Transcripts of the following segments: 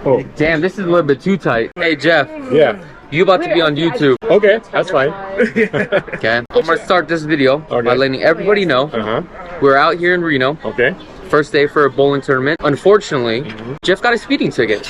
Oh. Damn, this is a little bit too tight. Hey, Jeff. Yeah. You about to be on YouTube. Okay, that's fine. Okay. I'm gonna start this video by letting everybody know we're out here in Reno. Okay. First day for a bowling tournament. Unfortunately, Jeff got a speeding ticket.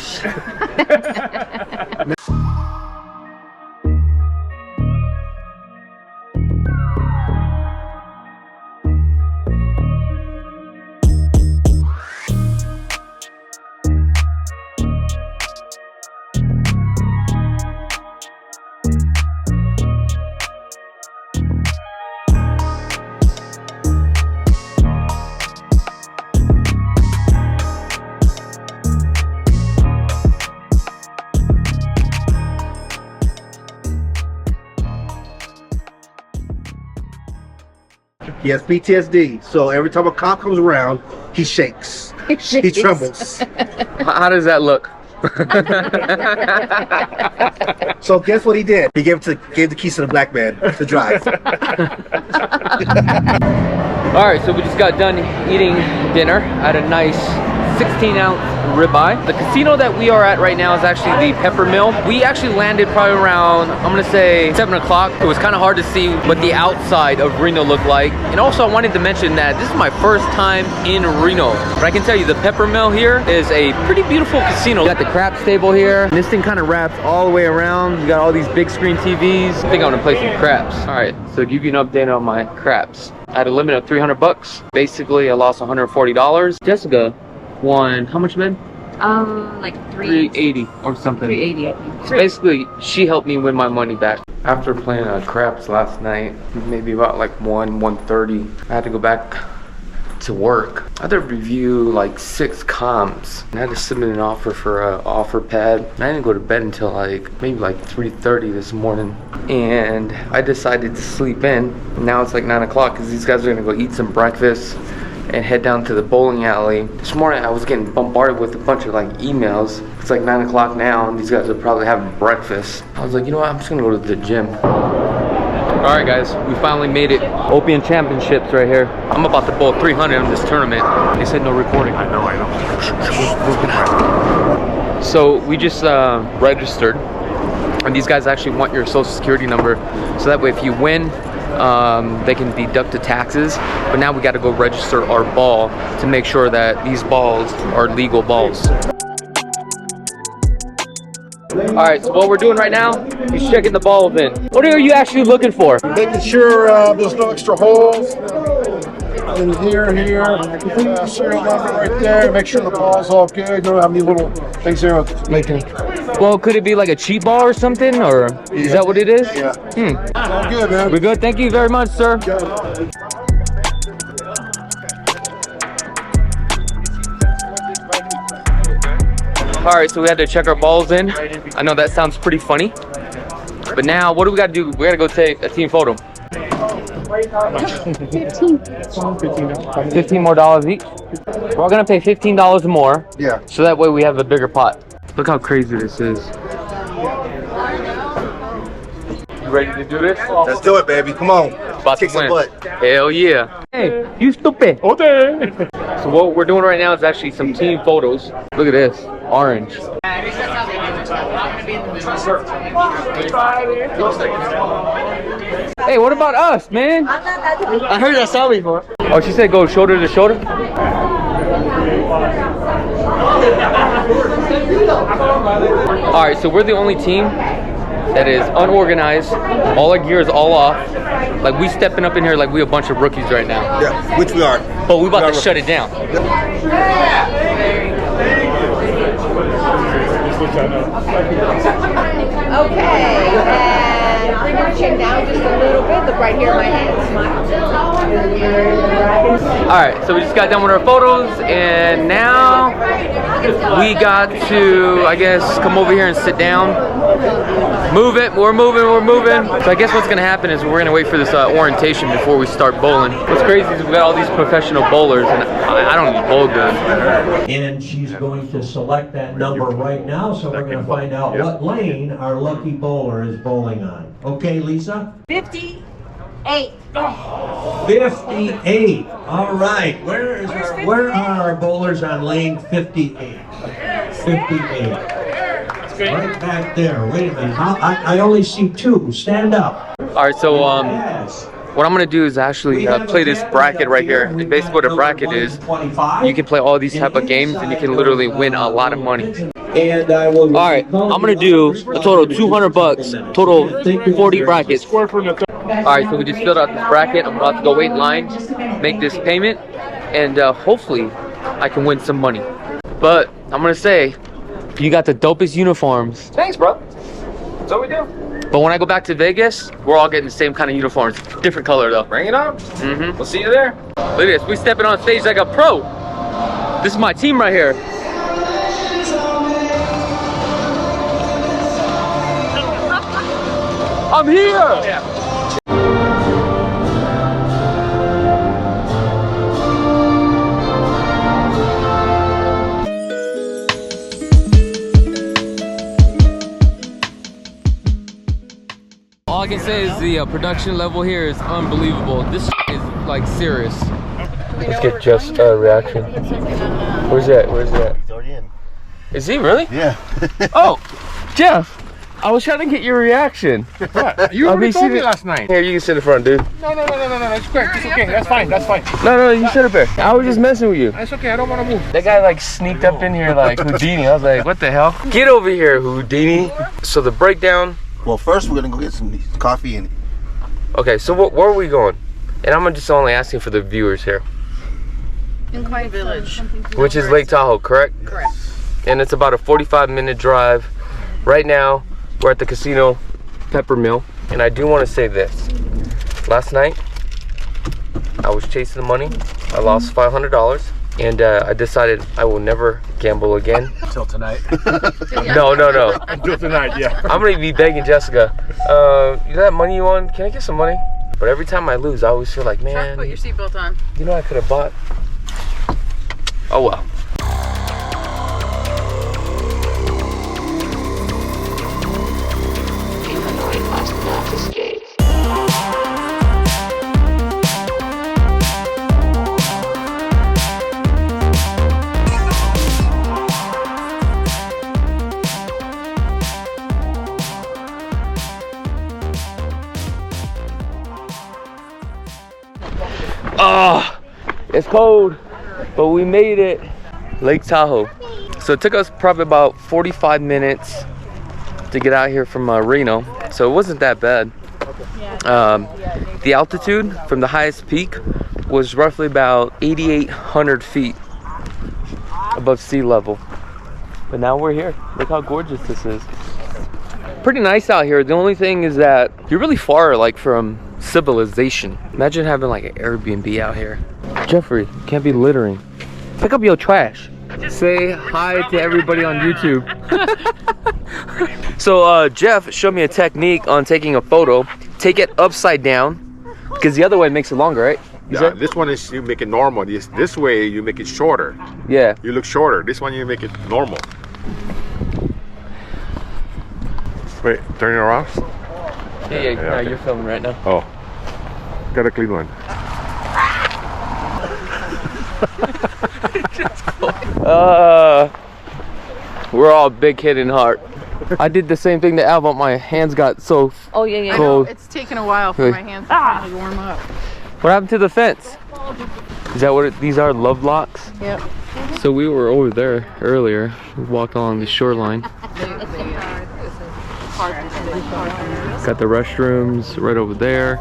He has PTSD, so every time a cop comes around, he shakes. He trembles. How does that look? So guess what he did? He gave the keys to the black man to drive. All right, so we just got done eating dinner at a nice 16-ounce ribeye. The casino that we are at right now is actually the Peppermill. We actually landed probably around, I'm gonna say 7 o'clock. It was kind of hard to see what the outside of Reno looked like. And also I wanted to mention that this is my first time in Reno. But I can tell you the Peppermill here is a pretty beautiful casino. You got the crap stable here. And this thing kind of wraps all the way around. You got all these big screen TVs. I think I'm gonna play some craps. All right, so give you an update on my craps. I had a limit of 300 bucks. Basically, I lost $140. Jessica won, how much, man? Like 380 or something. 380, I think. So basically, she helped me win my money back. After playing craps last night, maybe about like 1:30, I had to go back to work. I had to review like 6 comms. I had to submit an offer for an offer pad. And I didn't go to bed until like maybe like 3:30 this morning. And I decided to sleep in. Now it's like 9 o'clock because these guys are gonna go eat some breakfast and head down to the bowling alley. This morning I was getting bombarded with a bunch of like emails. It's like 9 o'clock now and these guys are probably having breakfast. I was like, you know what, I'm just gonna go to the gym. All right guys, we finally made it. Opium Championships right here. I'm about to bowl 300 in this tournament. They said no recording. I know. So we just registered. And these guys actually want your social security number. So that way if you win, they can deduct the taxes. But now we got to go register our ball to make sure that these balls are legal balls. All right, so what we're doing right now is checking the balls in. What are you actually looking for? Making sure there's no extra holes. And here, serial number right there. Make sure the ball's all good. Don't have any little things there making. Well, could it be like a cheap ball or something, or is that what it is? Yeah. All good, man. We're good. Thank you very much, sir. All right, so we had to check our balls in. I know that sounds pretty funny, but now what do we got to do? We got to go take a team photo. 15 more dollars each. We're all gonna pay $15 more. Yeah. So that way we have a bigger pot. Look how crazy this is. You ready to do this? Let's do it, baby. Come on. About to Kick some win. butt. Hell yeah. Hey, you stupid. Okay. So what we're doing right now is actually some team photos. Look at this, orange. Hey, what about us, man? I heard that song before. Oh, she said go shoulder to shoulder? Alright, so we're the only team that is unorganized. All our gear is all off. Like we stepping up in here like we a bunch of rookies right now. Yeah, which we are. But we about to shut it down. Okay, and bring your chin down just a little bit. Look right here in my hand. Smile. Alright, so we just got done with our photos, and now we got to, I guess, come over here and sit down. Move it, we're moving. So I guess what's gonna happen is we're gonna wait for this orientation before we start bowling. What's crazy is we got all these professional bowlers, and I don't even bowl good. And she's going to select that number right now, so we're going to find out what lane our lucky bowler is bowling on. Okay, Lisa? 58. 58. All right. Where are our bowlers on lane 58? 58. Right back there. Wait a minute. I only see two. Stand up. All right, so Yes. what I'm gonna do is actually play this bracket right here. And basically what a bracket is, you can play all these type of games and you can literally win a lot of money. And I will. All right, I'm gonna do a total of 200 bucks, total 40 brackets. All right, so we just filled out this bracket. I'm about to go wait in line, make this payment, and hopefully I can win some money. But I'm gonna say, you got the dopest uniforms. Thanks, bro. That's what we do. But when I go back to Vegas, we're all getting the same kind of uniforms. Different color though. Bring it on. Mm-hmm. We'll see you there. Look at this, we stepping on stage like a pro. This is my team right here. I'm here! Yeah. All I can say is the production level here is unbelievable. This is like serious. Let's get Jeff's reaction. Where's that? Where's that? He's already in. Is he really? Yeah. Oh, Jeff, I was trying to get your reaction. What? You already told me last night. Here, you can sit in front, dude. No. It's great. It's okay. That's fine. That's fine. No, you sit up here. I was just messing with you. It's okay. I don't want to move. That guy like sneaked up in here like Houdini. I was like, what the hell? Get over here, Houdini. So the breakdown. Well, first we're gonna go get some coffee and. Okay, so where are we going? And I'm just only asking for the viewers here. In Pkwy Village. Which is Lake Tahoe, correct? Correct. And it's about a 45-minute drive. Right now, we're at the casino, Peppermill. And I do want to say this. Last night, I was chasing the money. I lost $500. And I decided I will never gamble again. Until tonight. No. Until tonight, yeah. I'm going to be begging Jessica, you know that money you won? Can I get some money? But every time I lose, I always feel like, man, Put your seatbelt on. you know I could have bought. Oh well. Oh, it's cold, but we made it. Lake Tahoe. So it took us probably about 45 minutes to get out here from Reno. So it wasn't that bad. The altitude from the highest peak was roughly about 8,800 feet above sea level. But now we're here. Look how gorgeous this is. Pretty nice out here. The only thing is that you're really far like from civilization. Imagine having like an Airbnb out here. Jeffrey, you can't be littering. Pick up your trash. Say hi to everybody on YouTube. So Jeff showed me a technique on taking a photo. Take it upside down, because the other way makes it longer, right? Yeah, this one is you make it normal. This way you make it shorter. Yeah. You look shorter. This one you make it normal. Wait, turn it around. Yeah, no, okay. you're filming right now. Oh, got a clean one. We're all big head and heart. I did the same thing to Al, but my hands got so cold. It's taken a while for my hands to finally warm up. What happened to the fence? Is that what these are, love locks? Yep. So we were over there earlier. We walked along the shoreline. Got the restrooms right over there.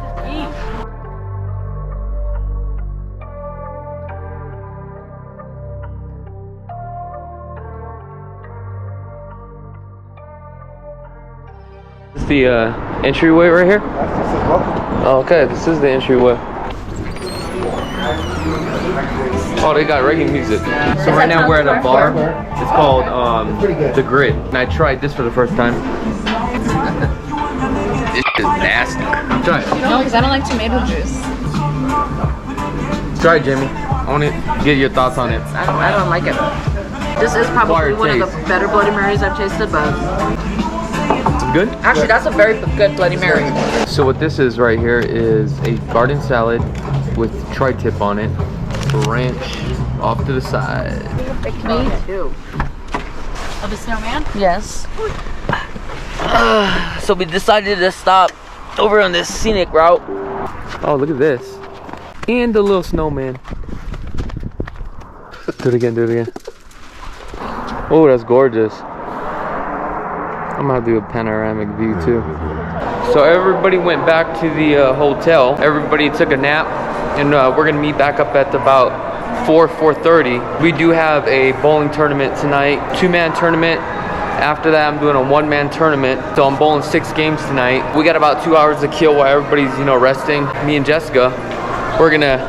Is the entryway right here? Oh, okay, this is the entryway. Oh, they got reggae music. So right now we're at a bar. It's called The Grid. And I tried this for the first time. This is nasty. Try it. No, because I don't like tomato juice. Try it, Jamie. I want to get your thoughts on it. I don't like it. This is probably one of the better Bloody Marys I've tasted, but Good? actually that's a very good Bloody Mary. So what this is right here is a garden salad with tri-tip on it. Ranch off to the side. Me too. Of a snowman? Yes. So we decided to stop over on this scenic route. Oh, look at this. And the little snowman. Do it again, do it again. Oh, that's gorgeous. I'm gonna do a panoramic view too. So everybody went back to the hotel. Everybody took a nap, and we're gonna meet back up at about 4:30. We do have a bowling tournament tonight, 2-man tournament. After that, I'm doing a 1-man tournament. So I'm bowling 6 games tonight. We got about 2 hours to kill while everybody's, you know, resting. Me and Jessica, we're gonna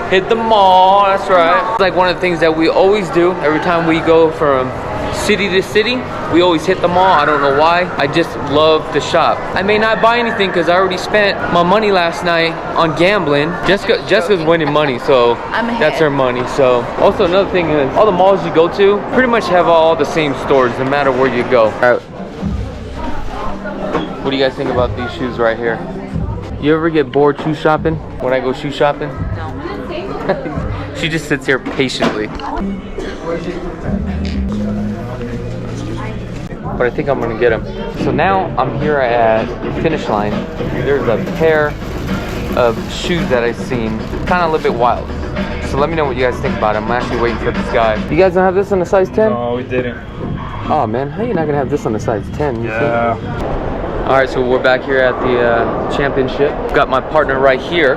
hit the mall. That's right. It's like one of the things that we always do every time we go from city to city. We always hit the mall. I don't know why. I just love to shop. I may not buy anything because I already spent my money last night on gambling. Jessica's winning money, so that's her money. So also another thing is all the malls you go to pretty much have all the same stores no matter where you go. All right. What do you guys think about these shoes right here? You ever get bored shoe shopping when I go shoe shopping? No. She just sits here patiently. But I think I'm gonna get them. So now I'm here at the finish line. There's a pair of shoes that I've seen, kind of a little bit wild. So let me know what you guys think about it. I'm actually waiting for this guy. You guys don't have this on a size 10? No, we didn't. Oh man, how are you not gonna have this on a size 10? Yeah. All right, so we're back here at the championship. Got my partner right here,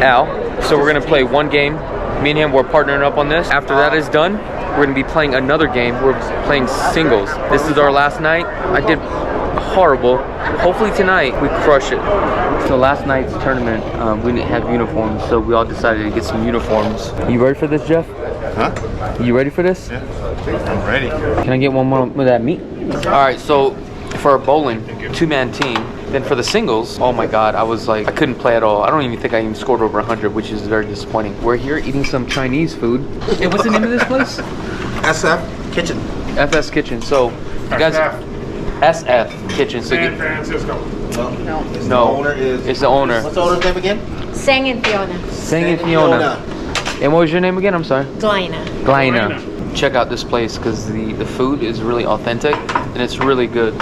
Al. So we're gonna play one game. Me and him, we're partnering up on this. After that is done, we're gonna be playing another game. We're playing singles. This is our last night. I did horrible. Hopefully tonight we crush it. So last night's tournament, we didn't have uniforms, so we all decided to get some uniforms. You ready for this, Jeff? Huh? You ready for this? Yeah, I'm ready. Can I get one more with that meat? All right, so for our bowling 2-man team, then for the singles, oh my God, I was like, I couldn't play at all. I don't even think I even scored over 100, which is very disappointing. We're here eating some Chinese food. Hey, what's the name of this place? SF Kitchen. FS Kitchen. So, you guys, SF Kitchen. So San Francisco. no, it's the owner. What's the owner's name again? Sang and Fiona. Sang and Fiona. And what was your name again? I'm sorry. Glina. Glina. Check out this place because the food is really authentic and it's really good.